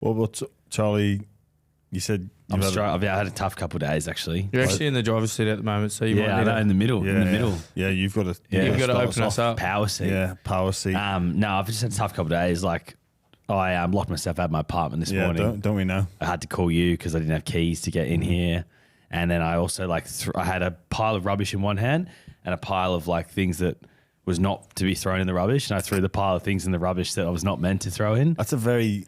Well, what's Charlie? You said I've had a tough couple of days actually. You're actually in the driver's seat at the moment, so you might need in the middle. Yeah, you've got to. You've got to open us up. Power seat. Yeah, power seat. No, I've just had a tough couple of days. Like I locked myself out of my apartment this morning. Don't we know? I had to call you because I didn't have keys to get in here, and then I also I had a pile of rubbish in one hand and a pile of like things that was not to be thrown in the rubbish, and I threw the pile of things in the rubbish that I was not meant to throw in. That's a very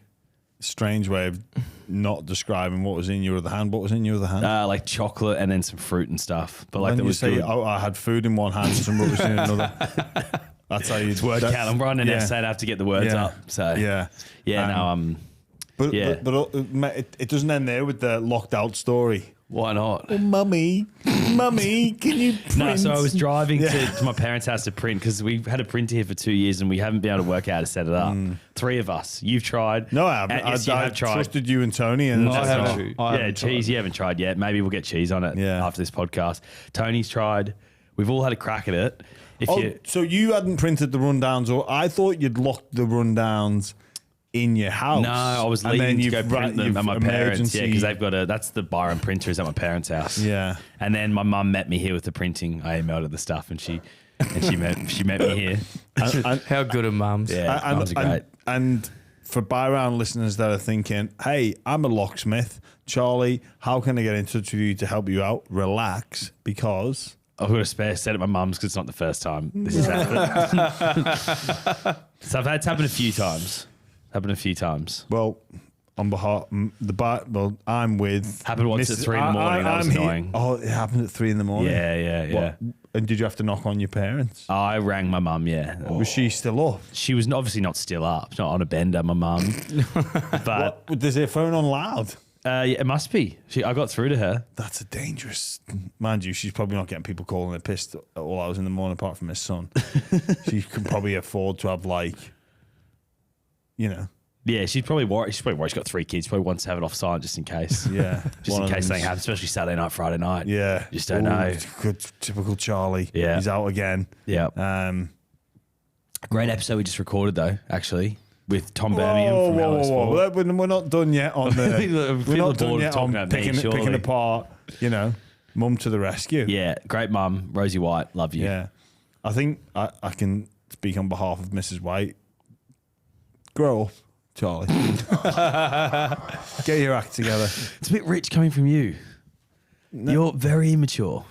strange way of not describing what was in your other hand. What was in your other hand? Like chocolate and then some fruit and stuff. But like When that you was say, good. oh, I had food in one hand and some rubbish in another. That's how you. It's word count. I'm running an essay. I have to get the words up. So but it doesn't end there with the locked out story. Why not? Oh, mummy, can you print? No, so I was driving to my parents' house to print because we've had a printer here for 2 years and we haven't been able to work out how to set it up. 3 of us. You've tried. No, I haven't. Yes, I tried. trusted you and Tony. And I haven't. Cheese, you haven't tried yet. Maybe we'll get cheese on it after this podcast. Tony's tried. We've all had a crack at it. So you hadn't printed the rundowns, or I thought you'd locked the rundowns in your house. No, I was leaving to go print them at my parents'. Yeah, because they've got that's the Byron printer is at my parents' house. Yeah. And then my mum met me here with the printing. I emailed her the stuff and she met me here. How good are mums? Yeah, mums are great. And for Byron listeners that are thinking, hey, I'm a locksmith. Charlie, how can I get in touch with you to help you out? Relax, because... I've got a spare set at my mum's because it's not the first time this has happened. So it's happened a few times. Well, on behalf I'm with. Happened once at 3 in the morning. That was annoying. Oh, it happened at 3 in the morning. Yeah. What? And did you have to knock on your parents? I rang my mum. Yeah. Was she still up? She was obviously not still up. She's not on a bender, my mum. But does her phone on loud? Yeah, it must be. I got through to her. That's a dangerous. Mind you, she's probably not getting people calling her pissed at all hours in the morning, apart from his son. She can probably afford to have Yeah, she's probably worried. She's got 3 kids. Probably wants to have it off silent just in case. Yeah. Just in case something happens, especially Saturday night, Friday night. Yeah. Just don't know. Good, typical Charlie. Yeah. He's out again. Yeah. Great episode we just recorded, though, actually, with Tom Birmingham from LS4. Whoa. We're not done yet on the... we're not done yet on picking apart, mum to the rescue. Yeah, great mum. Rosie White, love you. Yeah. I think I can speak on behalf of Mrs. White. Grow up, Charlie. Get your act together. It's a bit rich coming from you. No. You're very immature.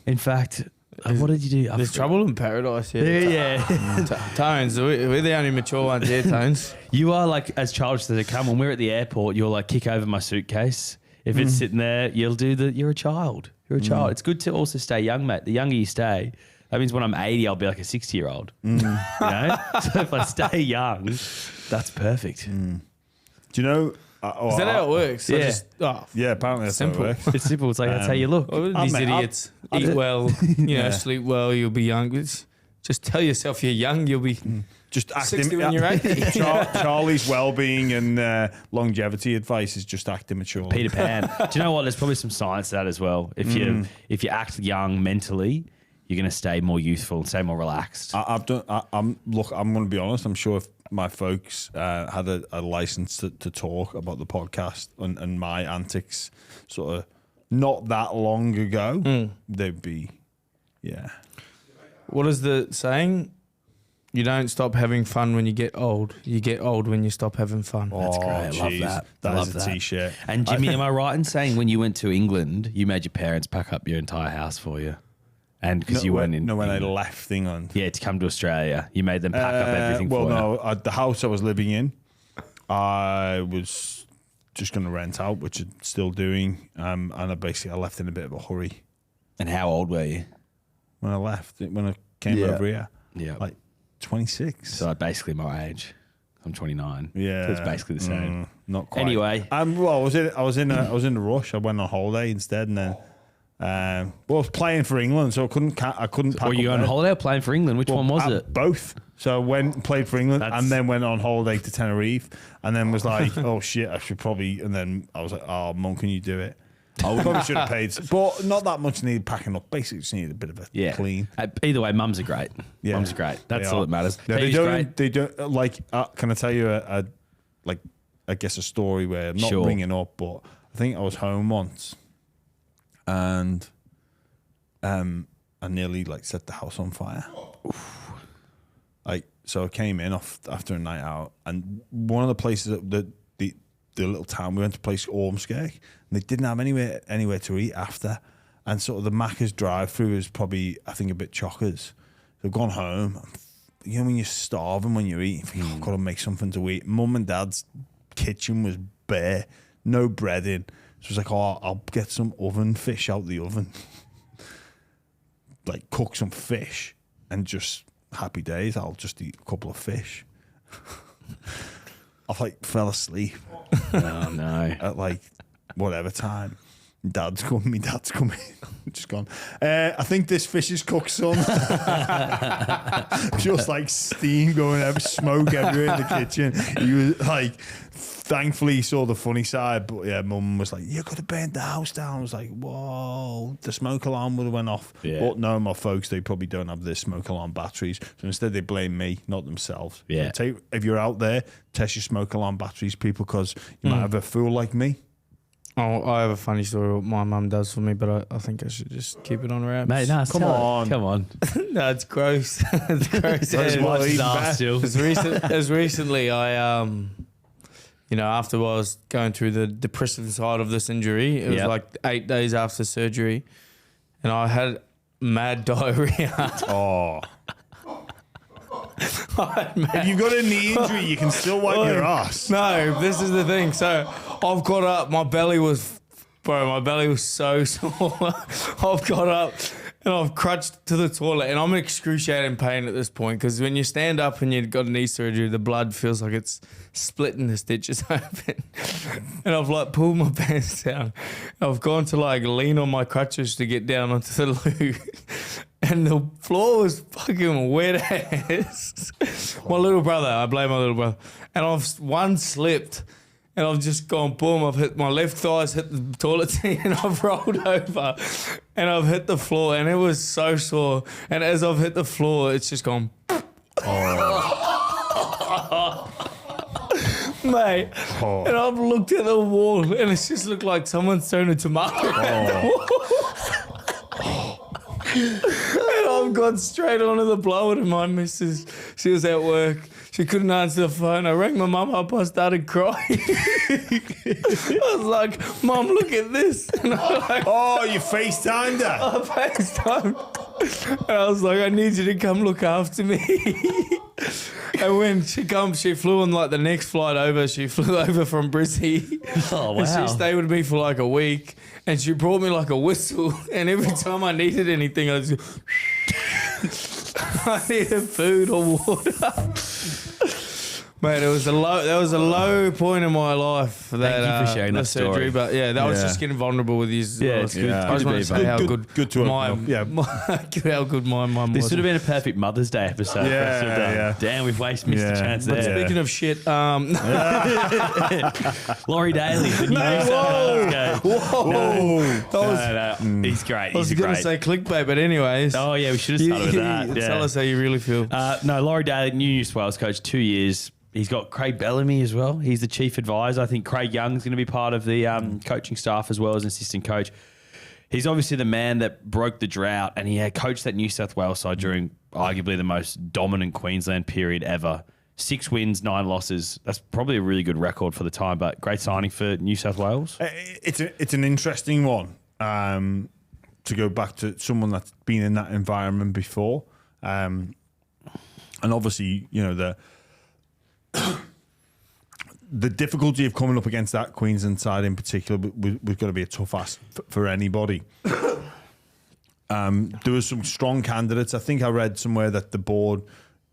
In fact, what did you do? There's trouble in paradise here. Yeah. Tones, we're the only mature ones here, Tones. You are like as childish as they come. When we're at the airport, you'll like kick over my suitcase. If it's sitting there, you'll do you're a child. You're a child. It's good to also stay young, mate. The younger you stay, that means when I'm 80, I'll be like a 60-year-old. You know? So if I stay young, that's perfect. Do you know? Is that how it works? Yeah. Yeah, apparently that's Simple. how it works. It's simple. It's like that's how you look. These idiots eat well, sleep well, you'll be young. Just tell yourself you're young, you'll be just 60 when you're 80. Charlie's well-being and longevity advice is just act immature. Peter Pan. Do you know what? There's probably some science to that as well. If you act young mentally, you're going to stay more youthful and stay more relaxed. I'm going to be honest. I'm sure if my folks had a license to talk about the podcast and my antics sort of not that long ago, they'd be, yeah. What is the saying? You don't stop having fun when you get old. You get old when you stop having fun. That's great. I love that. That love is a T-shirt. And Jimmy, am I right in saying when you went to England, you made your parents pack up your entire house for you? And because you weren't in... No, when I left England. Yeah, to come to Australia. You made them pack up everything for you. Well, no. The house I was living in, I was just going to rent out, which I'm still doing. And I left in a bit of a hurry. And how old were you? When I left, when I came over here. Yeah. Like 26. So basically my age. I'm 29. Yeah. So it's basically the same. Not quite. Anyway. I was in a rush. I went on holiday instead and then... I was playing for England, so I couldn't pack. Were you on holiday or playing for England? Which one was it? Both. So I went and played for England and then went on holiday to Tenerife and then was like, oh shit, I should probably... And then I was like, oh, Mum, can you do it? I probably should have paid. But not that much needed packing up. Basically, just needed a bit of a clean. Either way, mums are great. Yeah. Mums are great. That's all that matters. Yeah, they don't, like, can I tell you, I guess, a story where I'm not ringing up, but I think I was home once, and I nearly like set the house on fire. Like, so I came in after a night out, and one of the places that the little town we went to, place Ormskirk, and they didn't have anywhere to eat after, and sort of the Macca's drive-through was probably, I think, a bit chockers. So I've gone home. You know when you're starving when you're eating, you think, I've got to make something to eat. Mum and Dad's kitchen was bare, no bread in. So I was like, oh, I'll get some oven fish out the oven, like cook some fish, and just happy days. I'll just eat a couple of fish. I like fell asleep. Oh no! At like whatever time. Dad's coming. Just gone. I think this fish is cooked, son. Just like steam going everywhere, smoke everywhere in the kitchen. He was like, thankfully he saw the funny side, but yeah, Mum was like, "You could have burnt the house down." I was like, "Whoa!" The smoke alarm would have went off. Yeah. But no, my folks, they probably don't have the smoke alarm batteries, so instead they blame me, not themselves. Yeah. So if you're out there, test your smoke alarm batteries, people, because you might have a fool like me. Oh, I have a funny story what my mum does for me, but I think I should just keep it on wraps. Mate, no, Come on. No, it's gross. It's gross. That's Yeah, what it's I eat nasty. best. Still. As recently, I after I was going through the depressive side of this injury, it was like 8 days after surgery, and I had mad diarrhea. Oh. If you've got a knee injury, you can still wipe your ass. No, this is the thing. So I've got up. My belly was so sore. I've got up and I've crutched to the toilet, and I'm in excruciating pain at this point, because when you stand up and you've got a knee surgery, the blood feels like it's splitting the stitches open. And I've like pulled my pants down. I've gone to like lean on my crutches to get down onto the loo. And the floor was fucking wet ass. My little brother, I blame my little brother. And I've slipped, and I've just gone boom. I've hit my left thighs, hit the toilet seat, and I've rolled over, and I've hit the floor, and it was so sore. And as I've hit the floor, it's just gone. Mate, and I've looked at the wall, and it's just looked like someone's thrown a tomato at the wall. And I've gone straight onto the blower to my missus. She was at work. She couldn't answer the phone. I rang my mum up. I started crying. I was like, "Mum, look at this." And I was like, Oh, you FaceTimed her? I FaceTime. And I was like, "I need you to come look after me." And when she comes, she flew on like the next flight over. She flew over from Brizzy. Oh, And wow. she stayed with me for like a week. And she brought me like a whistle. And every time I needed anything, I was I needed food or water. Mate, that was a low point in my life. That, Thank you for sharing that surgery. story. But yeah, that was Yeah. just getting vulnerable with his. Yeah, it's good. Yeah. I just Good want to to be say how Good good to open my, up, yeah. how good my mum was. This would have been a perfect Mother's Day episode. for us to have done. Yeah. Damn, we've missed a chance But there. speaking of shit, Laurie Daley, the new South Wales coach. No, he's great. I was He's going great. to say clickbait, but anyways. Oh yeah, we should have started with that. Yeah. Tell us how you really feel. No, Laurie Daley, New South Wales coach, 2 years. He's got Craig Bellamy as well. He's the chief advisor. I think Craig Young's going to be part of the coaching staff as well as an assistant coach. He's obviously the man that broke the drought, and he had coached that New South Wales side during arguably the most dominant Queensland period ever. 6 wins, 9 losses. That's probably a really good record for the time, but great signing for New South Wales. It's an interesting one to go back to someone that's been in that environment before. And obviously, you know, the difficulty of coming up against that Queensland side in particular was got to be a tough ask for anybody. There was some strong candidates. I think I read somewhere that the board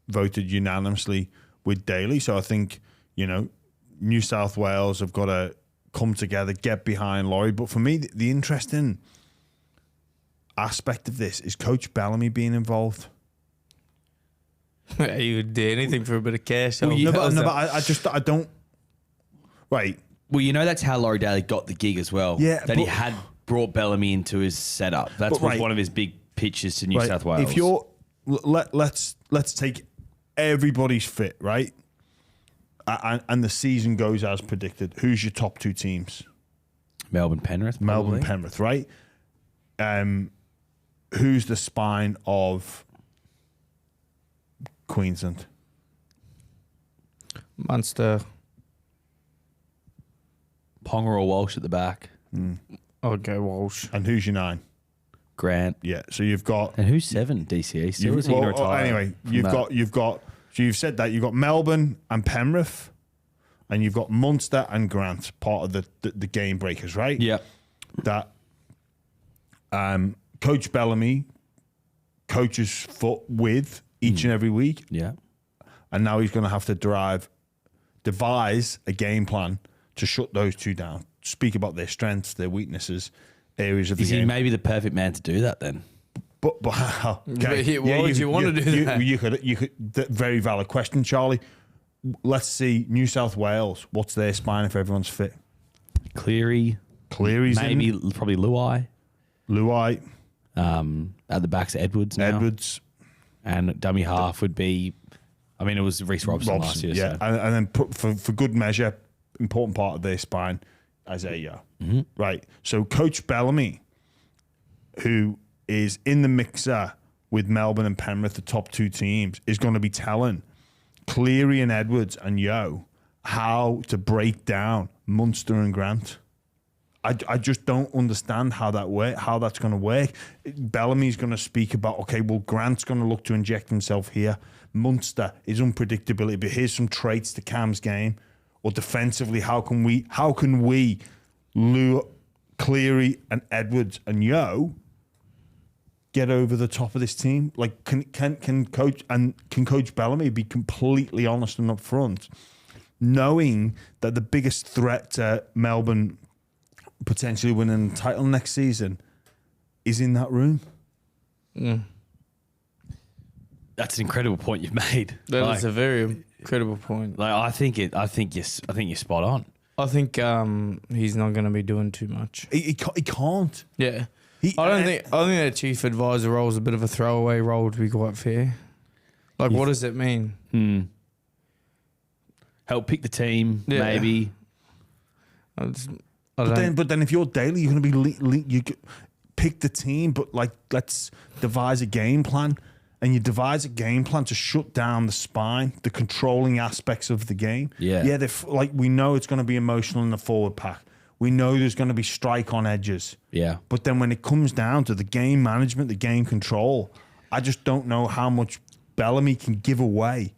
voted unanimously with Daley. So I think, you know, New South Wales have got to come together, get behind Laurie. But for me, the interesting aspect of this is Coach Bellamy being involved. You would do anything for a bit of cash. Well, I don't. Right. Well, you know that's how Laurie Daley got the gig as well. Yeah, that he had brought Bellamy into his setup. That's one of his big pitches to New South Wales. If you're let's take everybody's fit, right? and the season goes as predicted, who's your top 2 teams? Melbourne Penrith. Melbourne probably. Penrith, right? Who's the spine of Queensland? Munster. Ponga or Walsh at the back. I'll go Walsh. And who's your 9? Grant. Yeah, so you've got. And who's 7? DCE. Still is he going to retire? Anyway, from you've that? got. So you've said that you've got Melbourne and Penrith, and you've got Munster and Grant, part of the game breakers, right? Yeah. That Coach Bellamy coaches foot with each and every week, Yeah. and now he's going to have to devise a game plan to shut those 2 down. Speak about their strengths, their weaknesses, areas of the Is he game. maybe the perfect man to do that then? But how? But why would you want to do that? You could. Very valid question, Charlie. Let's see New South Wales. What's their spine if everyone's fit? Cleary's Maybe in. Probably Luai. Luai, At the back's Edwards now. Edwards, And dummy half would be, I mean, it was Reece Robson last year. yeah, So. and then put for good measure, important part of their spine, Isaiah. Right. So Coach Bellamy, who is in the mixer with Melbourne and Penrith, the top 2 teams, is going to be telling Cleary and Edwards and Yo how to break down Munster and Grant. I just don't understand how that's going to work. Bellamy's going to speak about, okay, well, Grant's going to look to inject himself here. Munster is unpredictability, but here's some traits to Cam's game. Or defensively, how can we lure Cleary and Edwards and Yo get over the top of this team? Like, can Coach Bellamy be completely honest and upfront, knowing that the biggest threat to Melbourne potentially winning the title next season is in that room? That's an incredible point you've made. That is a very incredible point. Like I think you're spot on. I think he's not going to be doing too much. He can't. Yeah. I think that chief advisor role is a bit of a throwaway role, to be quite fair. Like, what does it mean? Help pick the team, maybe. But then if you're Daley, you're going to be you pick the team, but like let's devise a game plan, and you devise a game plan to shut down the spine, the controlling aspects of the game. Yeah. Like we know it's going to be emotional in the forward pack. We know there's going to be strike on edges. Yeah. But then when it comes down to the game management, the game control, I just don't know how much Bellamy can give away,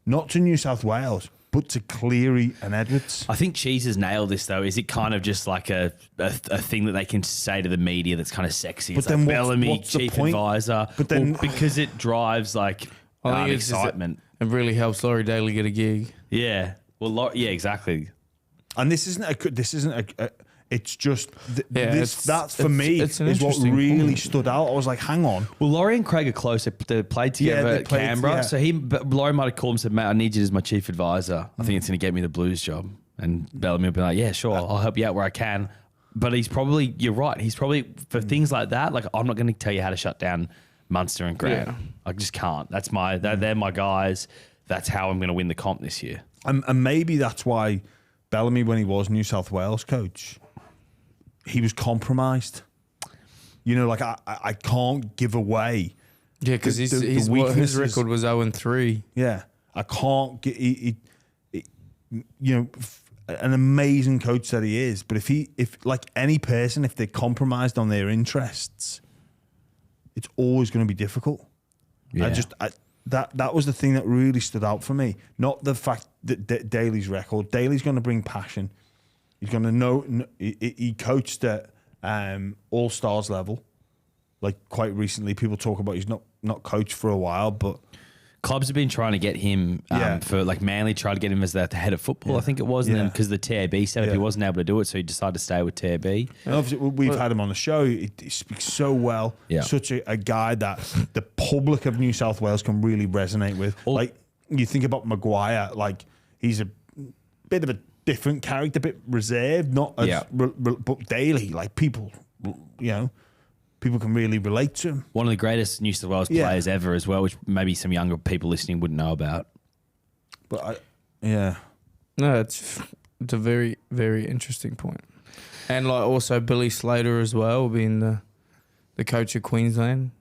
not to New South Wales, but to Cleary and Edwards. I think Cheese has nailed this though. Is it kind of just like a thing that they can say to the media that's kind of sexy? It's then like Bellamy, what's the chief point? advisor. But then because it drives like I think it's excitement. It really helps Laurie Daley get a gig. Yeah. Well, yeah, exactly. And this isn't a. It's just that for me it's an is what interesting really point. stood out. I was like, hang on. Well, Laurie and Craig are close. They played together they at played, Canberra. yeah. So Laurie might have called him and said, mate, I need you as my chief advisor. I think it's going to get me the Blues job. And Bellamy will be like, yeah, sure. I'll help you out where I can. But you're right. He's probably, for things like that, like I'm not going to tell you how to shut down Munster and Grant. Yeah. I just can't. They're my guys. That's how I'm going to win the comp this year. And maybe that's why Bellamy, when he was New South Wales coach, he was compromised. You know, like I can't give away. Yeah, because his weaknesses. record was 0-3. Yeah, I can't get. An amazing coach that he is, but if like any person, if they're compromised on their interests, it's always going to be difficult. Yeah. That was the thing that really stood out for me. Not the fact that Daley's record. Daley's going to bring passion. He's going to know. He coached at All Stars level, like quite recently. People talk about he's not coached for a while, but Clubs have been trying to get him for like Manly tried to get him as the head of football, I think it was, and then because the TAB said he wasn't able to do it, so he decided to stay with TAB. And obviously, we've had him on the show. He speaks so well. Yeah. Such a guy that the public of New South Wales can really resonate with. Like, you think about Maguire, like, he's a bit of a different character, a bit reserved, not as, but Daley, like, people can really relate to him. One of the greatest New South Wales players ever as well, which maybe some younger people listening wouldn't know about. But No, it's a very, very interesting point. And like also Billy Slater as well, being the coach of Queensland.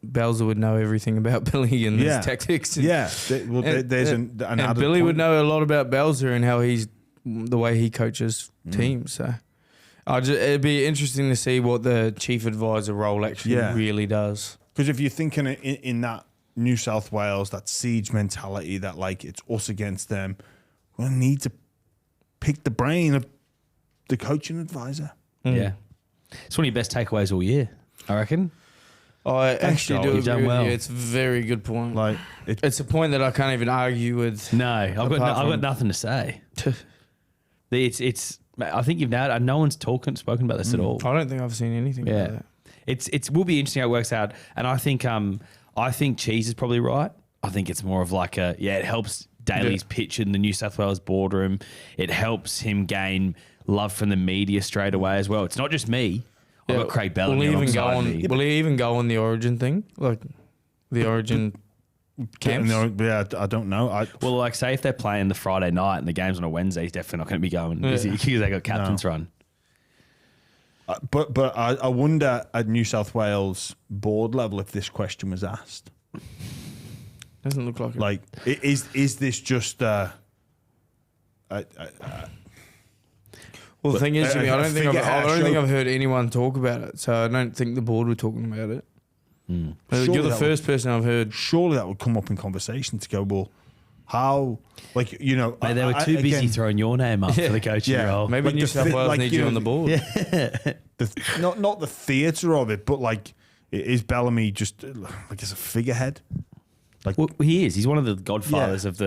Belzer would know everything about Billy and his tactics. And, there's an and Billy would know a lot about Belzer and how the way he coaches teams. So it'd be interesting to see what the chief advisor role actually really does. Because if you're thinking in that New South Wales, that siege mentality, that like it's us against them, we'll need to pick the brain of the coaching advisor. Yeah. It's one of your best takeaways all year, I reckon. I actually do You've done agree well. with you. It's a very good point. Like It's a point that I can't even argue with. No, I've got nothing to say. It's. I think you've nailed it. No one's spoken about this at all. I don't think I've seen anything about that. It will be interesting how it works out. And I think Cheese is probably right. I think it's more of like it helps Daley's pitch in the New South Wales boardroom. It helps him gain love from the media straight away as well. It's not just me. I've got Craig Bellamy alongside me. Will he even go on the Origin thing? Like the Origin camps? Yeah, I don't know. Well, like say if they're playing the Friday night and the game's on a Wednesday, he's definitely not going to be going. Is he? Because they got captain's run. But I wonder at New South Wales board level if this question was asked. Doesn't look like it. Like, is this just well, the thing is, Jimmy, I don't think I've heard anyone talk about it, so I don't think the board were talking about it. You're the first person I've heard. Surely that would come up in conversation to go, well, how, like, you know. Mate, they were too busy throwing your name up for the coaching role. Maybe Like New South Wales need you on the board. Not the theatre of it, but like, is Bellamy just like as a figurehead? Like, Well, he is. He's one of the godfathers of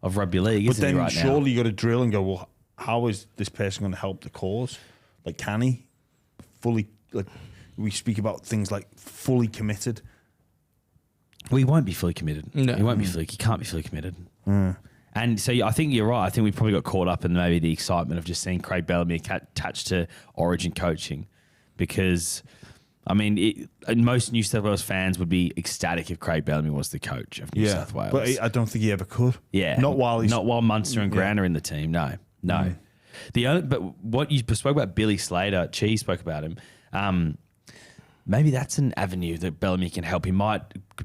rugby league, but isn't then he, right surely now? you got to drill and go, well, how is this person going to help the cause? Like, can he fully, like, we speak about things like fully committed. Well, he won't be fully committed. No. He won't be fully. He can't be fully committed. And so I think you're right. I think we probably got caught up in maybe the excitement of just seeing Craig Bellamy attached to Origin coaching, because I mean, most New South Wales fans would be ecstatic if Craig Bellamy was the coach of New South Wales. But I don't think he ever could. Yeah, not while Munster and Grant are in the team. No. But what you spoke about, Billy Slater, Cheese spoke about him. Maybe that's an avenue that Bellamy can help.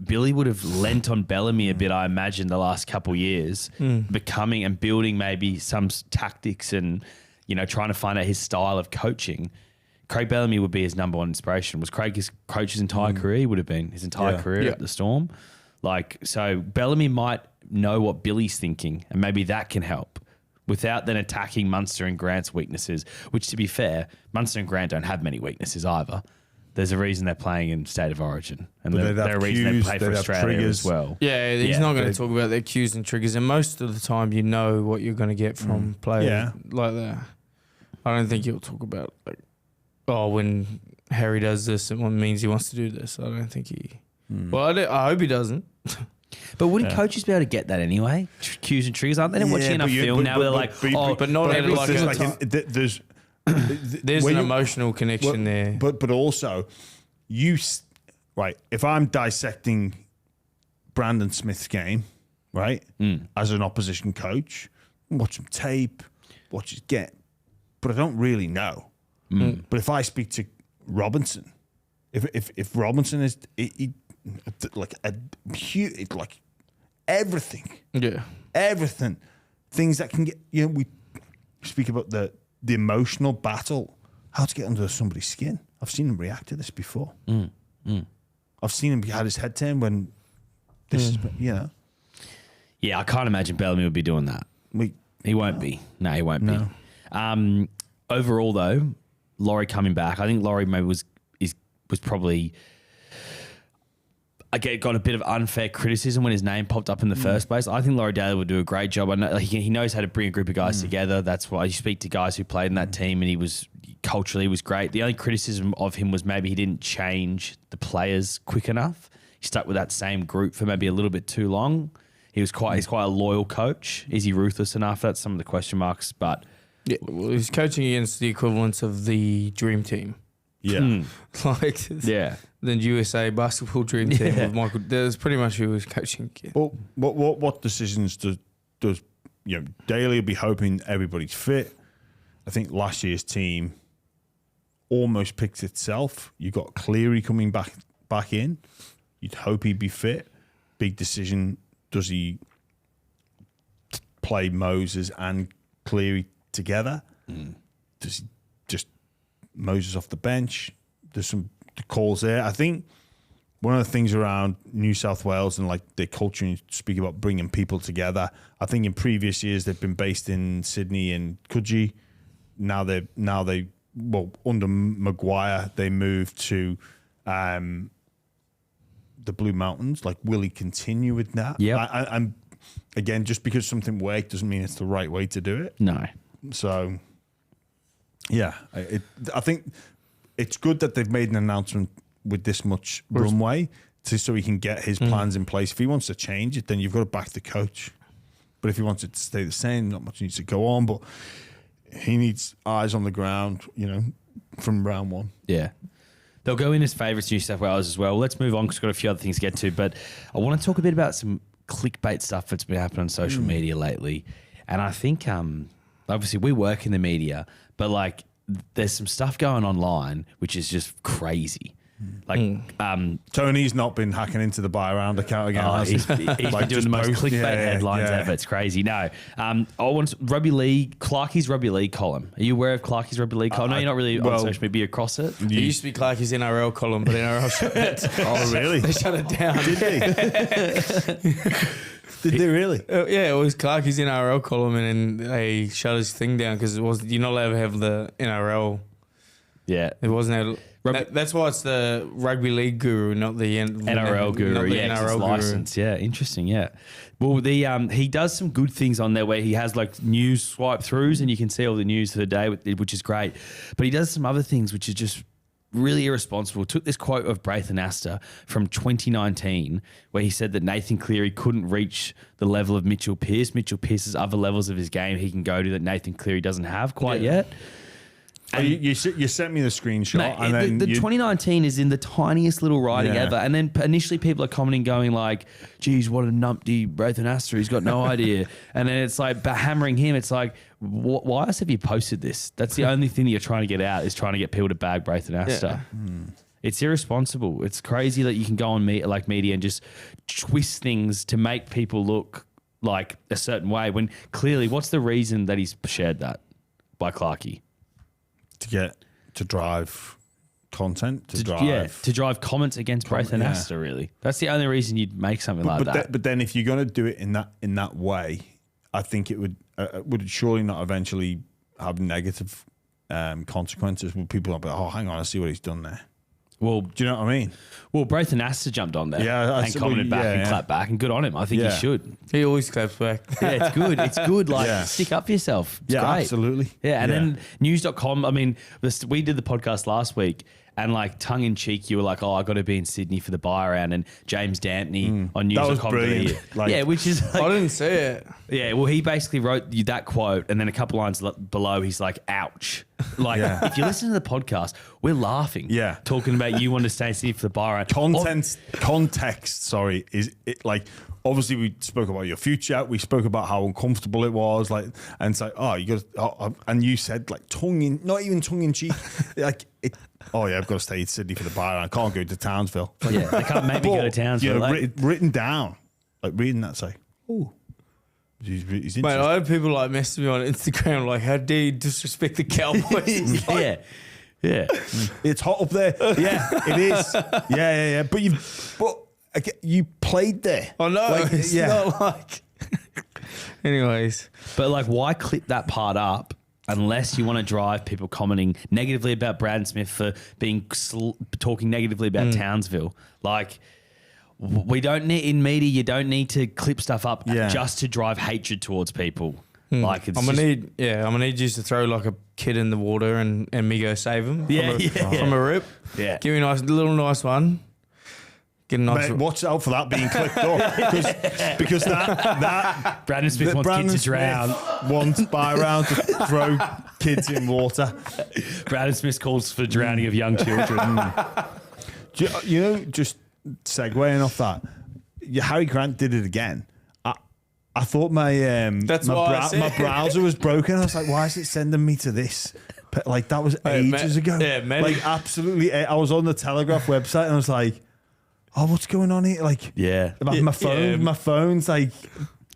Billy would have lent on Bellamy a bit, I imagine, the last couple of years, becoming and building maybe some tactics and, you know, trying to find out his style of coaching. Craig Bellamy would be his number one inspiration. Was Craig his coach his entire career? He would have been his entire career at the Storm. Like, so Bellamy might know what Billy's thinking, and maybe that can help without then attacking Munster and Grant's weaknesses, which, to be fair, Munster and Grant don't have many weaknesses either. There's a reason they're playing in State of Origin, and there's a reason they play for Australia as well. Yeah, he's not going to talk about their cues and triggers, and most of the time you know what you're going to get from players like that. I don't think he'll talk about, like, when Harry does this, it means he wants to do this. I don't think he... Well, I hope he doesn't. But wouldn't coaches be able to get that anyway? Cues and triggers, aren't they? They're watching enough film now. They're like, but not every there's there's an emotional connection there. But also, right, if I'm dissecting Brandon Smith's game, right, as an opposition coach, watch him tape, watch his get, but I don't really know. But if I speak to Robinson, if Robinson is like a huge, like everything, everything, things that can get, you know, we speak about the emotional battle, how to get under somebody's skin. I've seen him react to this before. I've seen him had his head turned when this is, you know. Yeah, I can't imagine Bellamy would be doing that. He won't be. No, he won't be. Overall, though, Laurie coming back, I think Laurie maybe was probably got a bit of unfair criticism when his name popped up in the first place. I think Laurie Daley would do a great job. I know he knows how to bring a group of guys together. That's why you speak to guys who played in that team, and he was culturally was great. The only criticism of him was maybe he didn't change the players quick enough. He stuck with that same group for maybe a little bit too long. He's quite a loyal coach. Is he ruthless enough? That's some of the question marks. But yeah, well, he's coaching against the equivalents of the dream team. Yeah, The USA basketball dream team with Michael. That's pretty much who he was coaching. Well, what decisions does Daley will be hoping everybody's fit. I think last year's team almost picks itself. You got Cleary coming back in. You'd hope he'd be fit. Big decision. Does he play Moses and Cleary together? Does he just Moses off the bench? There's some calls there. I think one of the things around New South Wales and like their culture, and speak about bringing people together. I think in previous years they've been based in Sydney and Coogee. Now they under Maguire they moved to the Blue Mountains. Like, will he continue with that? Yeah. I'm again, just because something worked doesn't mean it's the right way to do it. No. So yeah, I think it's good that they've made an announcement with this much runway so he can get his plans in place. If he wants to change it, then you've got to back the coach. But if he wants it to stay the same, not much needs to go on. But he needs eyes on the ground, from round one. Yeah. They'll go in as favourites, New South Wales as well. Let's move on because we've got a few other things to get to. But I want to talk a bit about some clickbait stuff that's been happening on social media lately. And I think, obviously, we work in the media, but like there's some stuff going online which is just crazy. Like Tony's not been hacking into the buy around account again. He's been doing the most clickbait headlines ever. It's crazy. No, I want rugby league. Clarkie's rugby league column. Are you aware of Clarkie's rugby league column? No, you're not really on social media across it. It used to be Clarkie's NRL column, but NRL shut it. Oh, really? They shut it down. Did they? Did they really? Yeah, it was Clarkie's NRL column, and then they shut his thing down because you're not allowed to have the NRL. Yeah, it wasn't. That's why it's the rugby league guru, not the NRL guru. Not the yeah, NRL license. Yeah, interesting. Yeah. Well, he does some good things on there where he has like news swipe throughs and you can see all the news for the day, which is great. But he does some other things which is just really irresponsible. Took this quote of Braithen Astor from 2019 where he said that Nathan Cleary couldn't reach the level of Mitchell Pearce. Mitchell Pearce's other levels of his game he can go to that Nathan Cleary doesn't have quite yet. You sent me the screenshot. No, and then the 2019 is in the tiniest little writing ever. And then initially people are commenting going like, geez, what a numpty Braithen Astor. He's got no idea. And then it's like hammering him. It's like, why else have you posted this? That's the only thing that you're trying to get out is trying to get people to bag Braithen Astor. Yeah. It's irresponsible. It's crazy that you can go on media and just twist things to make people look like a certain way when clearly what's the reason that he's shared that by Clarkie? To drive content, to drive comments against Braithen Astor. Really, that's the only reason you'd make something like that. But then, if you're going to do it in that way, I think it would surely not eventually have negative consequences. Where people are like, oh, hang on, I see what he's done there. Well, do you know what I mean? Well, Braithen Astor jumped on there and commented back and clapped back, and good on him. I think he should. He always claps back. Yeah, it's good. It's good. Like, stick up for yourself. It's great. Absolutely. Yeah, and then news.com, I mean, we did the podcast last week, and like tongue in cheek, you were like, "Oh, I got to be in Sydney for the buy around." And James Dampney on news.com. That was brilliant. Which is like, I didn't see it. Yeah, well, he basically wrote you that quote, and then a couple lines below, he's like, "Ouch!" Like, if you listen to the podcast, we're laughing. Yeah, talking about you want to stay in Sydney for the buy around. Context. Sorry, is it like? Obviously, we spoke about your future. We spoke about how uncomfortable it was. Like, and it's like, oh, you got, and you said like not even tongue in cheek, like it. Oh yeah, I've got to stay in Sydney for the buy. I can't go to Townsville. Yeah, they can't make me go to Townsville. Written down, like reading that, say, oh, he's interesting. Mate, I had people like message me on Instagram like, how dare you disrespect the Cowboys? Yeah. It's hot up there. Yeah, it is. Yeah. But you played there. I know. Like, it's not like. Anyways, but like, why clip that part up? Unless you want to drive people commenting negatively about Brad Smith for being talking negatively about Townsville. Like, we don't need in media. You don't need to clip stuff up just to drive hatred towards people. Like, it's I'm gonna need you to throw like a kid in the water and me go save him. From a rip. Yeah, give me a nice one. Get a nice. Mate, watch out for that being clipped up because that Brandon Smith wants kids to drown. Wants buy around to throw kids in water. Brandon Smith calls for drowning of young children. You know, just segueing off that, Harry Grant did it again. I thought my That's my, why I said- my browser was broken. I was like, why is it sending me to this? But like that was ages ago. Yeah, like absolutely. I was on the Telegraph website and I was like, oh, what's going on here? Like, my phone's like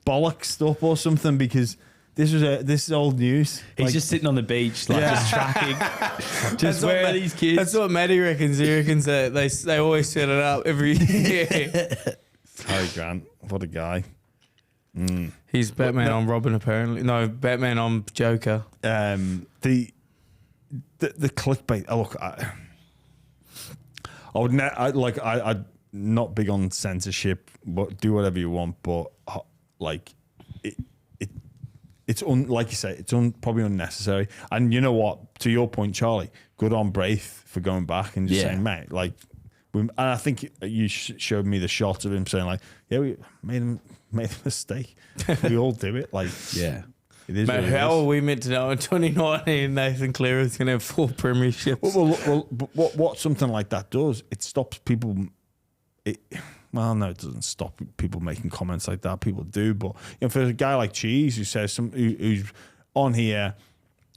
bollocksed up or something because this is old news. He's just sitting on the beach, like just tracking. Just where are these kids? That's what Matty reckons. He reckons that they always set it up every year. Harry Grant, what a guy. He's Batman on Robin, apparently. No, Batman on Joker. The clickbait. Oh, look, I'm not big on censorship, but do whatever you want. But like, it's like you say, it's probably unnecessary. And you know what? To your point, Charlie, good on Braith for going back and just saying, mate, like, and I think you showed me the shot of him saying, like, yeah, we made a mistake. We all do it. Like, yeah. It is. Mate, how are we meant to know in 2019 Nathan Cleary is going to have 4 premierships? Well, what something like that does, it stops people. Well, no, it doesn't stop people making comments like that. People do, but for a guy like Cheese who says who's on here,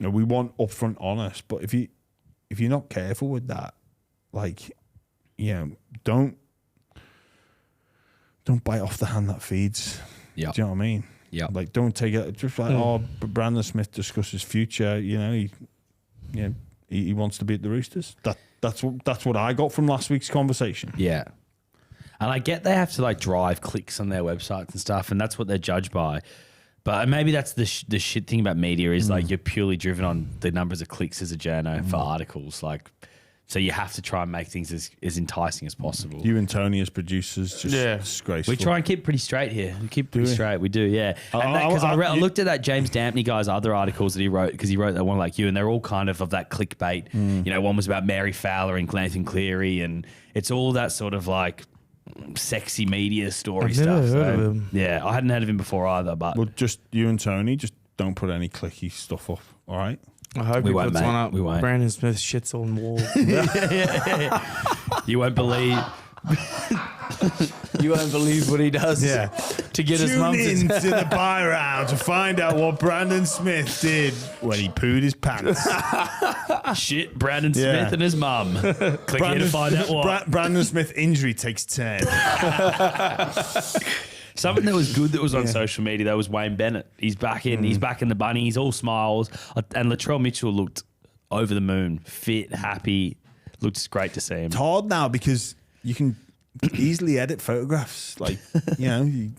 we want upfront honest. But if you're not careful with that, like, don't bite off the hand that feeds. Yeah, do you know what I mean? Yeah, like don't take it just like Brandon Smith discusses future. He wants to beat the Roosters. That's what I got from last week's conversation. Yeah. And I get they have to like drive clicks on their websites and stuff, and that's what they're judged by. But maybe that's the shit thing about media is like you're purely driven on the numbers of clicks as a journo for articles. Like, so you have to try and make things as enticing as possible. You and Tony as producers, just disgraceful. We try and keep it pretty straight here. We keep it pretty straight. We do, yeah. And because I looked at that James Dampney guy's other articles that he wrote, because he wrote that one like you, and they're all kind of that clickbait. One was about Mary Fowler and Nathan Cleary, and it's all that sort of like sexy media story stuff. Never heard of him. Yeah, I hadn't heard of him before either. But just you and Tony, just don't put any clicky stuff up. All right. I hope he puts one up. We won't. Brandon Smith shits on walls. You won't believe. You won't believe what he does. Yeah. To get his mum Tune in to the buy round to find out what Brandon Smith did when he pooed his pants. Shit, Brandon Smith and his mum. Click here to find out what. Brandon Smith injury takes 10. Something that was good that was on social media, that was Wayne Bennett. He's back in. He's back in the bunnies, all smiles. And Latrell Mitchell looked over the moon, fit, happy. Looked great to see him. It's hard now because you can easily edit photographs. Like,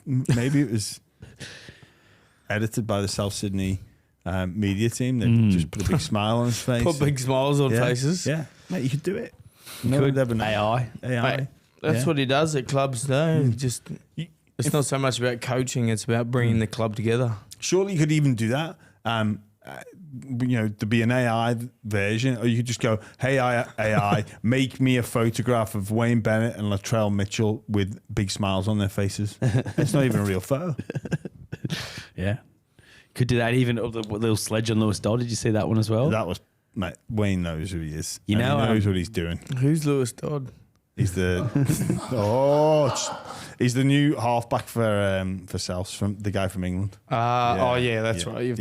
maybe it was edited by the South Sydney media team. They just put a big smile on his face. Put big smiles on faces. Yeah, mate, you could do it. No one ever know. AI. Mate, that's what he does at clubs, though. It's not so much about coaching; it's about bringing the club together. Surely you could even do that. To be an AI version, or you could just go, "Hey, AI, make me a photograph of Wayne Bennett and Latrell Mitchell with big smiles on their faces." It's not even a real photo. Yeah, could do that. Even the little sledge on Lewis Dodd. Did you see that one as well? That was, mate. Wayne knows who he is. He knows what he's doing. Who's Lewis Dodd? He's the he's the new halfback for Souths, from the guy from England. That's right.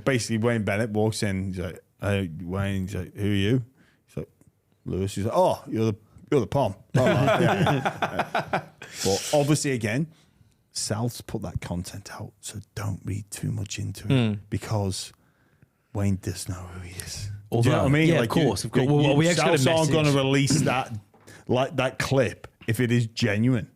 Basically, Wayne Bennett walks in. He's like, "Hey, Wayne." He's like, "Who are you?" He's like, "Lewis." He's like, "Oh, you're the Pom." But obviously, again, Souths put that content out, so don't read too much into it because Wayne does know who he is. Do you know what I mean? Yeah, of course. Well, we actually got a Souths aren't message. going to release that that clip if it is genuine.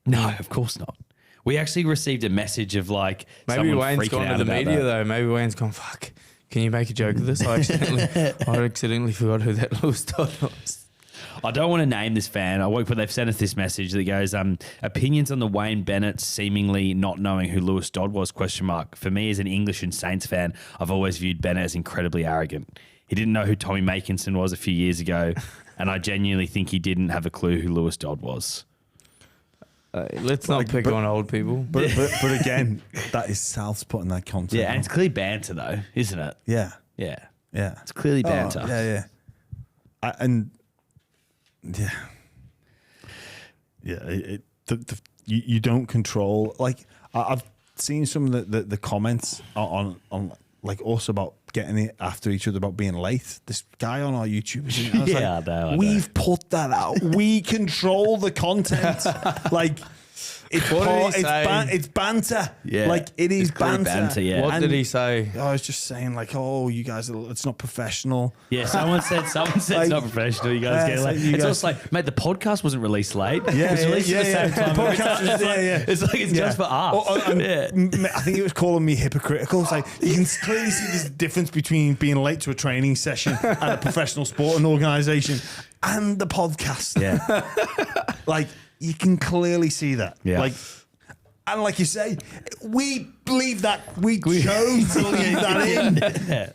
No, of course not. We actually received a message of like Maybe Wayne's gone to the media that. though. Maybe Wayne's gone, fuck, can you make a joke of this? I accidentally forgot who that Lewis Dodd was. I don't want to name this fan, but they've sent us this message that goes, opinions on the Wayne Bennett seemingly not knowing who Lewis Dodd was, ? For me as an English and Saints fan, I've always viewed Bennett as incredibly arrogant. He didn't know who Tommy Makinson was a few years ago, and I genuinely think he didn't have a clue who Lewis Dodd was. Let's not pick on old people. But again, that is Souths putting that content. Yeah, and it's clearly banter though, isn't it? Yeah. Yeah. Yeah. It's clearly banter. Yeah. you don't control. Like I've seen some of the comments on like us about getting it after each other about being late. This guy on our YouTube, I know. We've put that out. We control the content. Like it's banter. Yeah. Like it is banter. Yeah. What did he say? I was just saying, like, oh, you guys, it's not professional. Yeah, someone said Like, it's not professional. You guys get late. It's also like, mate, the podcast wasn't released late. Yeah, it was released at the same time. The podcast was, It's like it's just for us. I think it was calling me hypocritical. It's like you can clearly see there's a difference between being late to a training session at a professional sporting organisation and the podcast. Yeah. Like you can clearly see that. Yeah. Like. And like you say, we believe that we chose to leave that in. Yeah.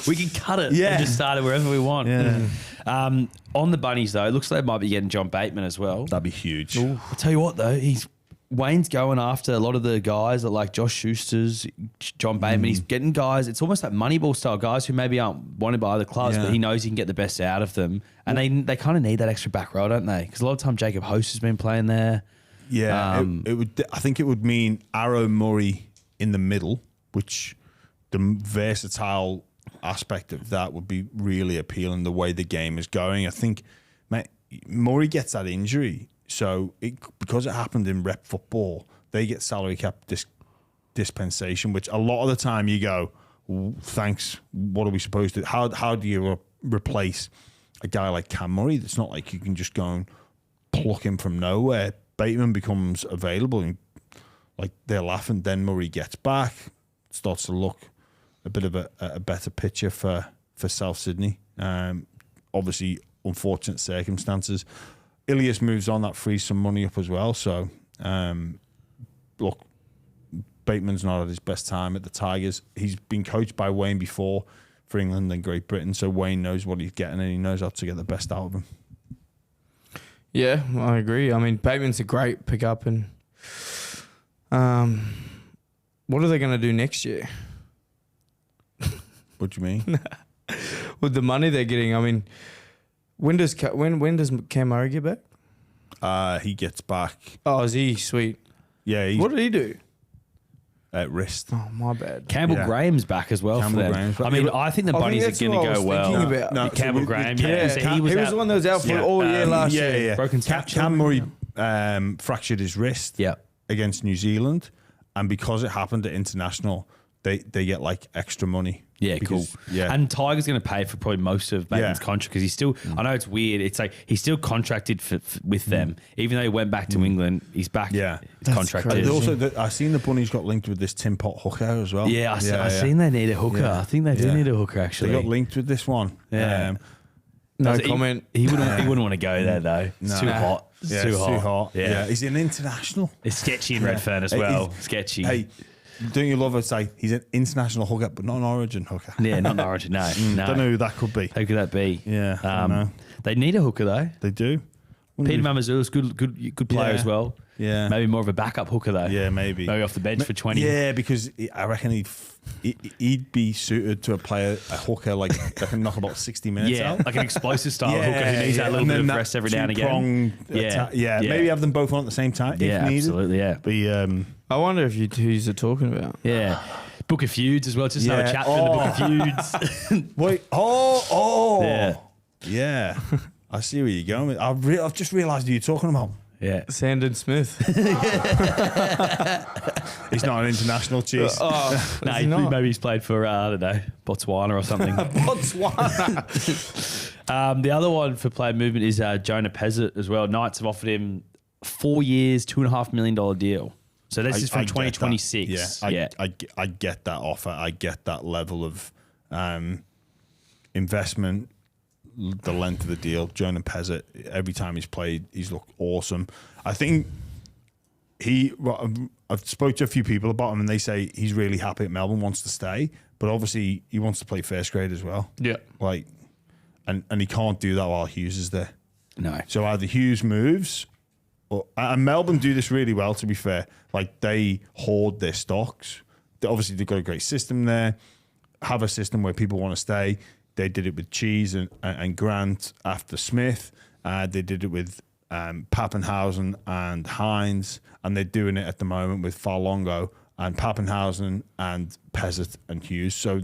We can cut it Yeah. and just start it wherever we want. Yeah. On the Bunnies, though, it looks like they might be getting John Bateman as well. That'd be huge. I'll tell you what, though, Wayne's going after a lot of the guys that like Josh Schuster's, John Bateman. He's getting guys, it's almost like Moneyball style guys who maybe aren't wanted by other clubs, but he knows he can get the best out of them. And they kind of need that extra back row, don't they? Because a lot of time Jacob Host has been playing there. Yeah, it would. I think it would mean Arrow Murray in the middle, which the versatile aspect of that would be really appealing. The way the game is going, I think, mate, Murray gets that injury, so because it happened in rep football, they get salary cap dispensation, which a lot of the time you go, thanks. What are we supposed to? How do you replace a guy like Cam Murray? It's not like you can just go and pluck him from nowhere. Bateman becomes available and like they're laughing. Then Murray gets back, starts to look a bit of a better picture for South Sydney. Obviously, unfortunate circumstances. Ilias moves on, that frees some money up as well. So, look, Bateman's not at his best time at the Tigers. He's been coached by Wayne before for England and Great Britain, so Wayne knows what he's getting and he knows how to get the best out of him. Yeah, I agree. I mean, Bateman's a great pickup, and what are they going to do next year? What do you mean? With the money they're getting, I mean, when does Cam Murray get back? He gets back. Oh, is he sweet? Yeah. What did he do? At wrist. Oh, my bad. Campbell Graham's back as well for them. I mean, I think the Bunnies are going to go well. No, Campbell Graham, he was the one that was out for all year last year. Yeah. Broken Cam Murray fractured his wrist against New Zealand, and because it happened at international, they get like extra money. Yeah, because, cool. Yeah. And Tiger's going to pay for probably most of Bateman's contract because he's still, I know it's weird, it's like he's still contracted with them. Even though he went back to England, he's back contracted. Also, I've seen the Bunnies got linked with this Tim Pot hooker as well. Yeah, I've seen they need a hooker. Yeah. I think they do need a hooker, actually. They got linked with this one. Yeah. No comment. He wouldn't want to go there, though. It's too hot. It's too hot. Yeah. He's an international. It's sketchy in Redfern as well. Sketchy. Hey, don't you love it? Say he's an international hooker, but not an Origin hooker. Yeah, not an Origin. No, no. Don't know who that could be. Who could that be? Yeah, I don't know. They need a hooker though. They do. Peter Mamazou's good player as well. Yeah, maybe more of a backup hooker though. Yeah, maybe off the bench for 20. Yeah, because I reckon he'd be suited to a hooker like that can knock about 60 minutes out. Like an explosive style hooker who needs that little bit of rest every now and again. Yeah. Maybe have them both on at the same time. Yeah, if needed. Absolutely. Yeah. But I wonder if who's you're talking about. Yeah. Book of Feuds as well. Just have a chat through the Book of Feuds. Wait. Yeah. I see where you're going with. I've just realised who you're talking about. Yeah. Sandon Smith. He's not an international cheese. No, maybe he's played for, I don't know, Botswana or something. Botswana. The other one for player movement is Jonah Pezet as well. Knights have offered him 4 years, $2.5 million deal. So this is from 2026. I get that offer. I get that level of investment, the length of the deal. Jonah Pezet, every time he's played, he's looked awesome. I think I've spoke to a few people about him and they say he's really happy at Melbourne, wants to stay, but obviously he wants to play first grade as well. Yeah. Like, and he can't do that while Hughes is there. No. So either Hughes moves, and Melbourne do this really well, to be fair. Like, they hoard their stocks. Obviously, they've got a great system there. Have a system where people want to stay. They did it with Cheese and Grant after Smith. They did it with Pappenhausen and Hines, and they're doing it at the moment with Farlongo and Pappenhausen and Pezet and Hughes. So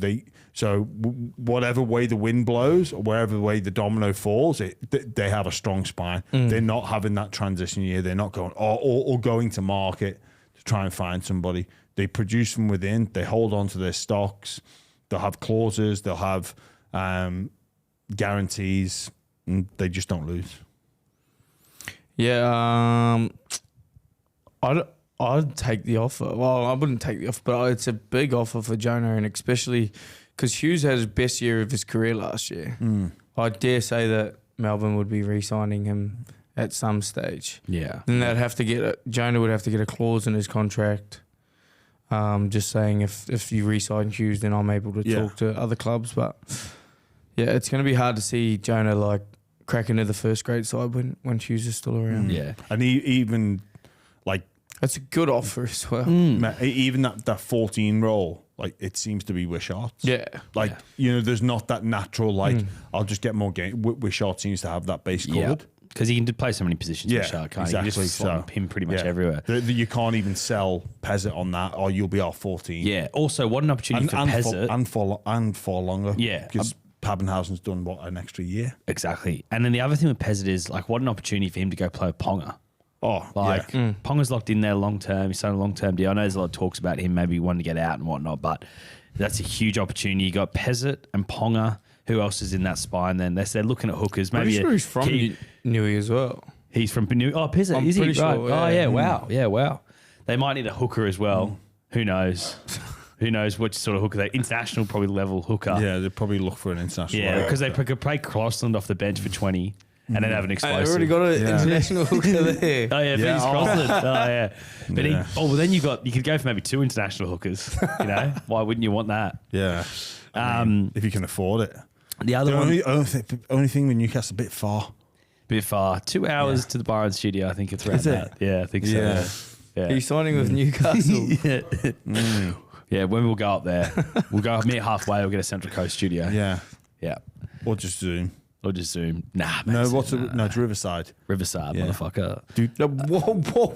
whatever way the wind blows or wherever way the domino falls, they have a strong spine. They're not having that transition year. They're not going or going to market to try and find somebody. They produce from within. They hold on to their stocks. They'll have clauses. They'll have guarantees. And they just don't lose. Yeah, I'd take the offer. Well, I wouldn't take the offer, but it's a big offer for Jonah, and especially because Hughes had his best year of his career last year. I dare say that Melbourne would be re-signing him at some stage. Yeah. Then they'd have to Jonah would have to get a clause in his contract, just saying if you re-sign Hughes, then I'm able to talk to other clubs. But yeah, it's going to be hard to see Jonah like crack into the first grade side when Hughes is still around. Yeah. And he even like. That's a good offer as well. Even that 14 role, like it seems to be Wishart. Yeah. Like, there's not that natural, like, I'll just get more game. Wishart seems to have that base covered. Because he can play so many positions. Yeah, Wishart, can't exactly. he? You just slot him pretty much Yeah. everywhere. You can't even sell Pezet on that, or you'll be our 14. Yeah. Also, what an opportunity for Pezet. And for longer. Yeah. Because Pappenhausen's done, an extra year? Exactly. And then the other thing with Pezet is, like, what an opportunity for him to go play with Ponga. Oh, Like, Ponga's locked in there long term. He's signed a long term deal. I know there's a lot of talks about him maybe wanting to get out and whatnot, but that's a huge opportunity. You got Pezet and Ponga. Who else is in that spine then? They're looking at hookers. Maybe Pretty sure he's from Newey as well. He's from New. Oh, Pezet, I'm is he? pretty Right. sure, Oh, yeah. yeah. Wow. Yeah, wow. They might need a hooker as well. Who knows? Who knows which sort of hooker they international probably level hooker. Yeah, they'd probably look for an international. Yeah, because they could play Crossland off the bench for 20 and then have an I explosive. already got an international hooker there. Oh yeah, Vince Crossland. Oh yeah, but Yeah. well then you could go for maybe 2 international hookers. Why wouldn't you want that? Yeah. If you can afford it. The other The one, only thing with Newcastle, a bit far. bit far, 2 hours to the Byron studio. I think it's around Is it? that. Yeah, I think so. Yeah. Yeah. He's signing with Newcastle. Yeah, when we'll go up there, we'll go meet halfway. We'll get a Central Coast studio. Yeah. Yeah. Or just Zoom. Or just Zoom. Nah, No, mate, no, it's Riverside. Riverside, Yeah. motherfucker. Dude, whoa.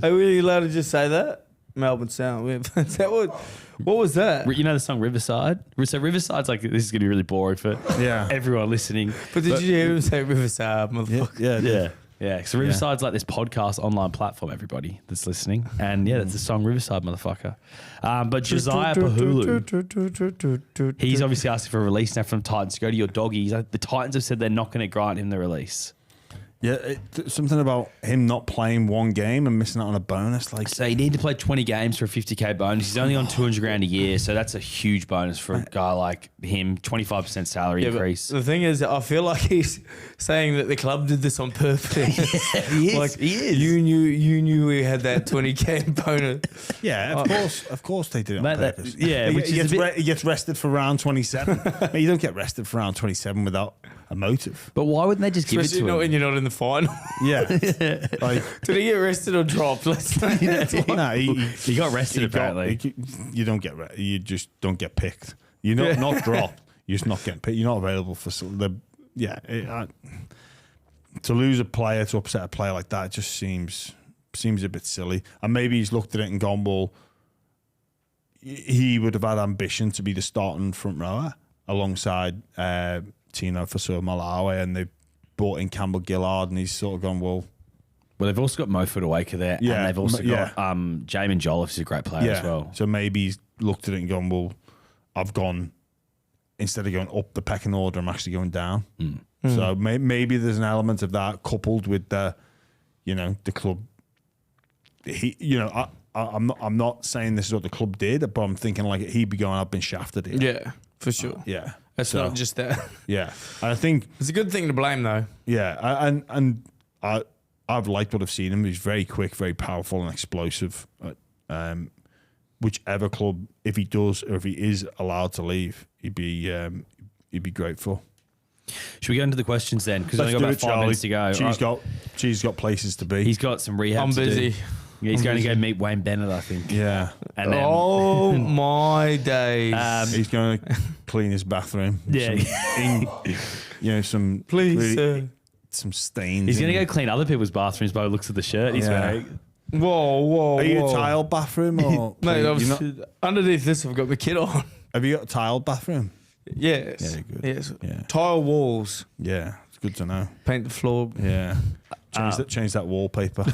Are we allowed to just say that? Melbourne Sound. Is that what was that? You know the song Riverside? So Riverside's like, this is going to be really boring for everyone listening. But did you hear him say Riverside, motherfucker? Yeah. Yeah. So Riverside's like this podcast online platform, everybody that's listening. And yeah, that's the song Riverside, motherfucker. But Josiah Pahulu, he's obviously asking for a release now from Titans to go to your doggies. The Titans have said they're not going to grant him the release. Yeah, something about him not playing one game and missing out on a bonus. Like, So you need to play 20 games for a 50K bonus. He's only on 200 grand a year, so that's a huge bonus for a guy like him. 25% salary increase. The thing is, I feel like he's saying that the club did this on purpose. He is. Like, He is. You knew we had that 20K bonus. yeah, of course they did it on Mate, that- purpose. yeah, which is a bit- He gets rested for round 27. Mate, you don't get rested for round 27 without a motive. But why wouldn't they just give it Especially to not him? when you're not in the final. Yeah. Like, Did he get rested or dropped? Let's no, He got rested, apparently. You don't get you just don't get picked. You're not dropped. You're just not getting picked. You're not available for the to lose a player, to upset a player like that, just seems a bit silly. And maybe he's looked at it and gone, well, he would have had ambition to be the starting front rower alongside Tino Fasur-Malawi, and they brought in Campbell Gillard, and he's sort of gone, well, They've also got Mo Fodawaker there, and they've also got Jamin Jolliffe, who's a great player as well. So maybe he's looked at it and gone, well, I've gone, instead of going up the pecking order, I'm actually going down. So maybe there's an element of that coupled with the club. I'm not saying this is what the club did, but I'm thinking like he'd be going, I've been shafted here. Yeah, for sure. Yeah. It's not just that. Yeah. And I think It's a good thing to blame, though. yeah, and I've liked what I've seen him. He's very quick, very powerful, and explosive. Whichever club, if he does or if he is allowed to leave, he'd be grateful. Should we go into the questions then? Because we've only got about 5 minutes to go. She's got places to be. He's got some rehab I'm to busy. do. Yeah, he's going to go meet Wayne Bennett, I think. Yeah. And then, Oh my days! He's going to clean his bathroom. Yeah. Some Please, really sir. some stains. He's going to in- go clean other people's bathrooms by the looks of the shirt he's Yeah. wearing. Whoa. Are you a tiled bathroom or? Mate, you're not- underneath this, I've got my kit on. have you got a tiled bathroom? Yes. Yeah, good. Yes. Yeah. Tile walls. Yeah, it's good to know. Paint the floor. Yeah, change that wallpaper.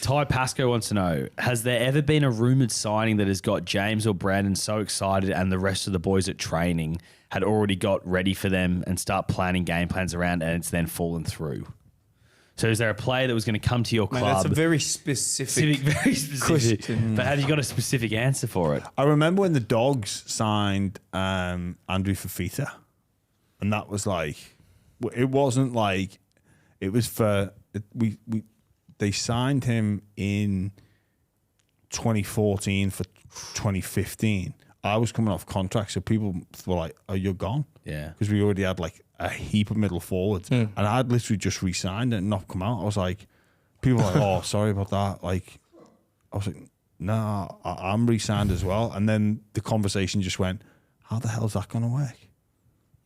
Ty Pascoe wants to know, has there ever been a rumoured signing that has got James or Brandon so excited and the rest of the boys at training had already got ready for them and start planning game plans around and it's then fallen through? So is there a player that was going to come to your Mate, club? that's a very specific. very specific. question. But have you got a specific answer for it? I remember when the Dogs signed Andrew Fafita, and that was like, it wasn't like, it was for they signed him in 2014 for 2015. I was coming off contract, so people were like, "Oh, you're gone." Yeah. because we already had like a heap of middle forwards, and I'd literally just re-signed it and not come out. I was like, people were like, "Oh, sorry about that." Like, I was like, "No, I'm re-signed as well." And then the conversation just went, "How the hell's that going to work?"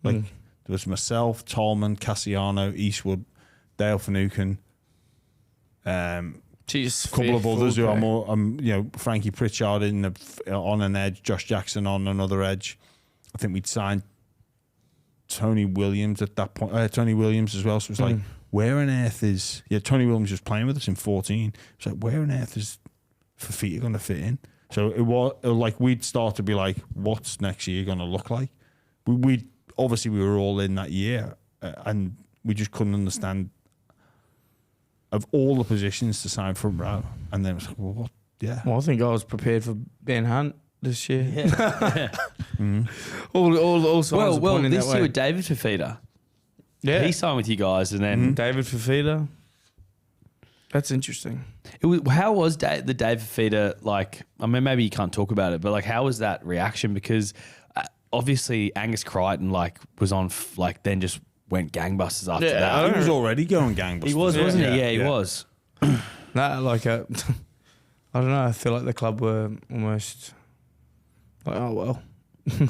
Like, there was myself, Tolman, Cassiano, Eastwood, Dale Finucane, Jeez, a couple of others who okay. are more, Frankie Pritchard on an edge, Josh Jackson on another edge. I think we'd signed Tony Williams at that point, Tony Williams as well. So it was like, where on earth is, Tony Williams was playing with us in 14. It's like, where on earth is Fafita going to fit in? So it was like, we'd start to be like, what's next year going to look like? We obviously, we were all in that year and we just couldn't understand of all the positions to sign front row. And then it was like, well, what? Yeah. Well, I think I was prepared for Ben Hunt this year. Yeah. All signs are well, pointing this that year way. with David Fafita. Yeah, He signed with you guys and then David Fafita. That's interesting. how was the Dave Fafita, like, I mean, maybe you can't talk about it, but like, how was that reaction? Because obviously Angus Crichton like was on then just went gangbusters after that. He was already going gangbusters. He was, wasn't he? Yeah, he yeah. was. Nah, like I don't know. I feel like the club were almost like, oh well,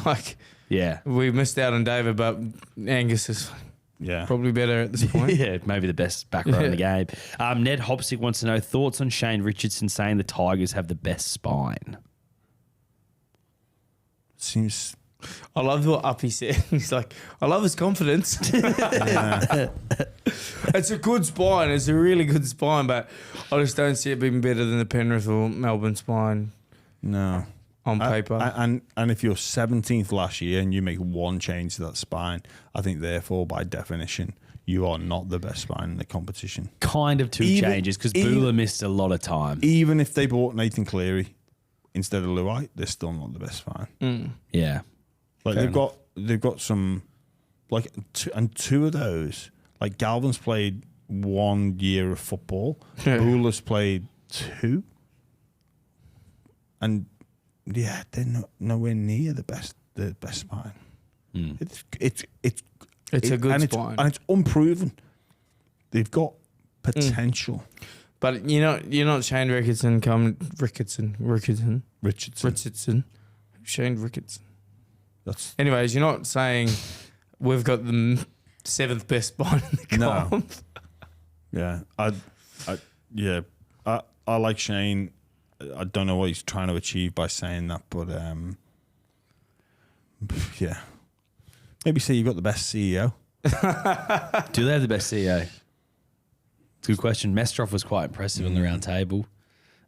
like Yeah. we missed out on David, but Angus is Yeah. probably better at this point. Yeah, maybe the best back row in the game. Ned Hopsick wants to know thoughts on Shane Richardson saying the Tigers have the best spine. Seems... I love what Uppy said. He's like, I love his confidence. It's a good spine. It's a really good spine, but I just don't see it being better than the Penrith or Melbourne spine No. on paper. And if you're 17th last year and you make one change to that spine, I think therefore, by definition, you are not the best spine in the competition. Kind of two changes because Bula missed a lot of time. Even if they bought Nathan Cleary instead of Luai, they're still not the best spine. Yeah. Like they've got some, like, two of those. Like Galvin's played 1 year of football. Bula's played 2, and yeah, they're nowhere near the best spine. It's a good spine. and it's unproven. They've got potential. But you're not Shane Richardson. Shane Richardson. That's Anyways, you're not saying we've got the 7th best spine in the No. comp. yeah. I like Shane. I don't know what he's trying to achieve by saying that, but yeah. Maybe say you've got the best CEO. Do they have the best CEO? It's a good question. Mestrov was quite impressive on the round table.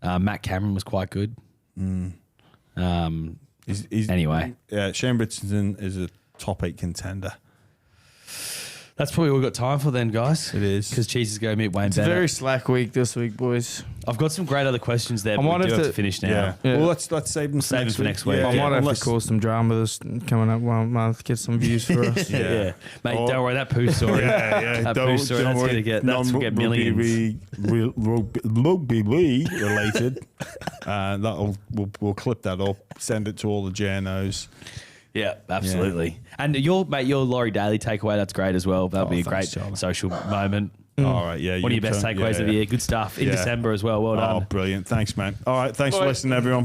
Matt Cameron was quite good. He's Anyway. Yeah, Shane Richardson is a top 8 contender. That's probably all we've got time for then, guys. It is. Because Cheese is going to meet Wayne It's a Bennett. very slack week this week, boys. I've got some great other questions there, but might we do have have to to- finish now. Yeah. Well, let's save them Save them for next week. Yeah, I Yeah. might have unless- to cause some drama this coming up 1 month, get some views for us. Yeah. Mate, Or- don't worry, that poo story. That poo story, that's going to get millions. Rugby league related. We'll clip that up, send it to all the journos. Yeah, absolutely. And your Laurie Daley takeaway, that's great as well. That'll be a great thanks, Charlie. social moment. All right, yeah. One of your best takeaways of the year. Good stuff. In December as well. Well done. Oh, brilliant. Thanks, man. All right, thanks for listening, everyone.